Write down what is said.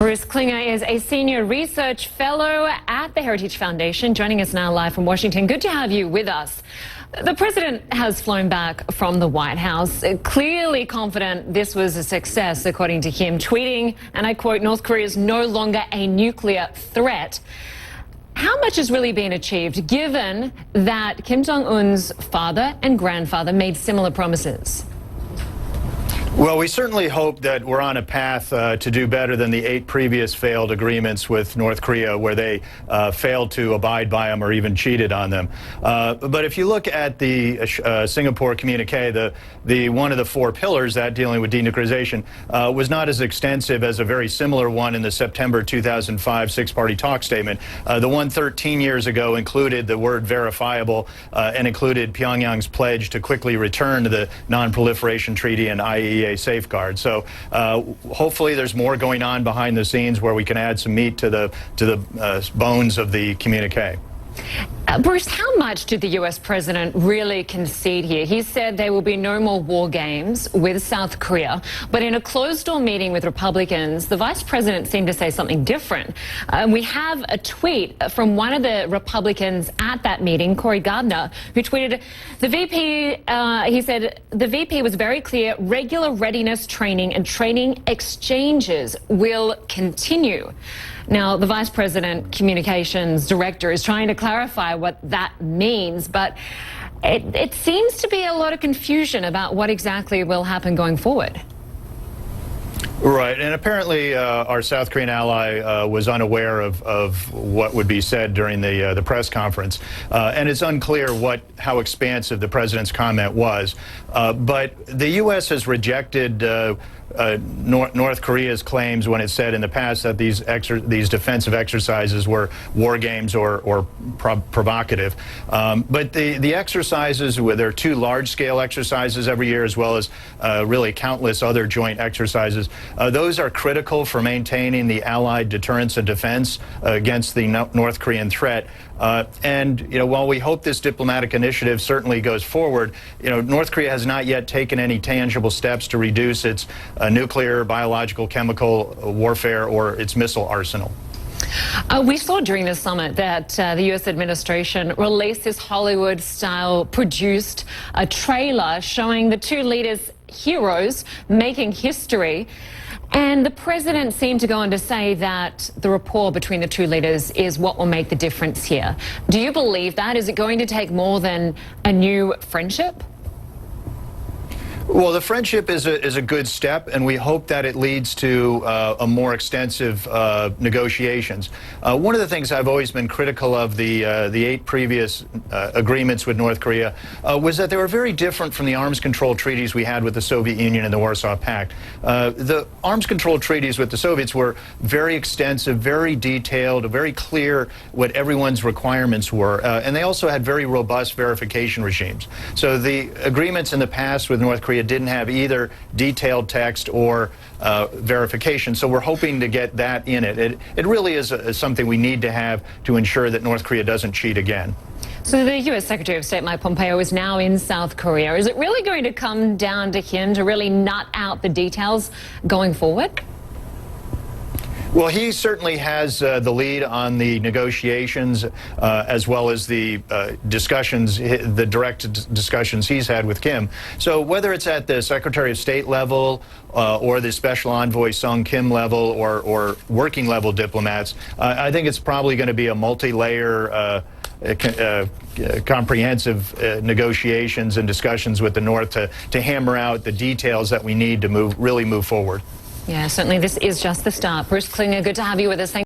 Bruce Klingner is a senior research fellow at the Heritage Foundation, joining us now live from Washington. Good to have you with us. The president has flown back from the White House, clearly confident this was a success, according to him, tweeting, and I quote, "North Korea is no longer a nuclear threat." How much has really been achieved, given that Kim Jong-un's father and grandfather made similar promises? Well, we certainly hope that we're on a path to do better than the 8 previous failed agreements with North Korea, where they failed to abide by them or even cheated on them. But if you look at the Singapore communique, the one of the 4 pillars, that dealing with denuclearization, was not as extensive as a very similar one in the September 2005 six-party talk statement. The one 13 years ago included the word verifiable and included Pyongyang's pledge to quickly return to the Non-Proliferation Treaty and IAEA safeguard. So hopefully there's more going on behind the scenes where we can add some meat to the bones of the communique. Bruce, how much did the U.S. president really concede here? He said there will be no more war games with South Korea, but in a closed-door meeting with Republicans, the vice president seemed to say something different. We have a tweet from one of the Republicans at that meeting, Cory Gardner, who tweeted, he said, the VP was very clear, regular readiness training and training exchanges will continue. Now, the Vice President Communications Director is trying to clarify what that means, but it seems to be a lot of confusion about what exactly will happen going forward. Right, and apparently our South Korean ally was unaware of what would be said during the press conference, and it's unclear how expansive the president's comment was. But the U.S. has rejected North Korea's claims when it said in the past that these defensive exercises were war games or provocative. But the exercises, where there are 2 large-scale exercises every year, as well as really countless other joint exercises, those are critical for maintaining the Allied deterrence and defense against the North Korean threat. And while we hope this diplomatic initiative certainly goes forward, North Korea has not yet taken any tangible steps to reduce its nuclear, biological, chemical warfare or its missile arsenal. We saw during the summit that the U.S. administration released this Hollywood-style produced trailer showing the 2 leaders' heroes making history. And the president seemed to go on to say that the rapport between the 2 leaders is what will make the difference here. Do you believe that? Is it going to take more than a new friendship? Well, the friendship is a good step, and we hope that it leads to a more extensive negotiations. One of the things I've always been critical of the 8 previous agreements with North Korea was that they were very different from the arms control treaties we had with the Soviet Union and the Warsaw Pact. The arms control treaties with the Soviets were very extensive, very detailed, very clear what everyone's requirements were, and they also had very robust verification regimes. So the agreements in the past with North Korea didn't have either detailed text or verification, so we're hoping to get that in it. It really is something we need to have to ensure that North Korea doesn't cheat again. So the U.S. Secretary of State Mike Pompeo is now in South Korea. Is it really going to come down to him to really nut out the details going forward? Well, he certainly has the lead on the negotiations, as well as the discussions, the direct discussions he's had with Kim. So whether it's at the Secretary of State level or the Special Envoy Sung Kim level or working level diplomats, I think it's probably going to be a multi-layer comprehensive negotiations and discussions with the North to hammer out the details that we need to really move forward. Yeah, certainly this is just the start. Bruce Klingner, good to have you with us.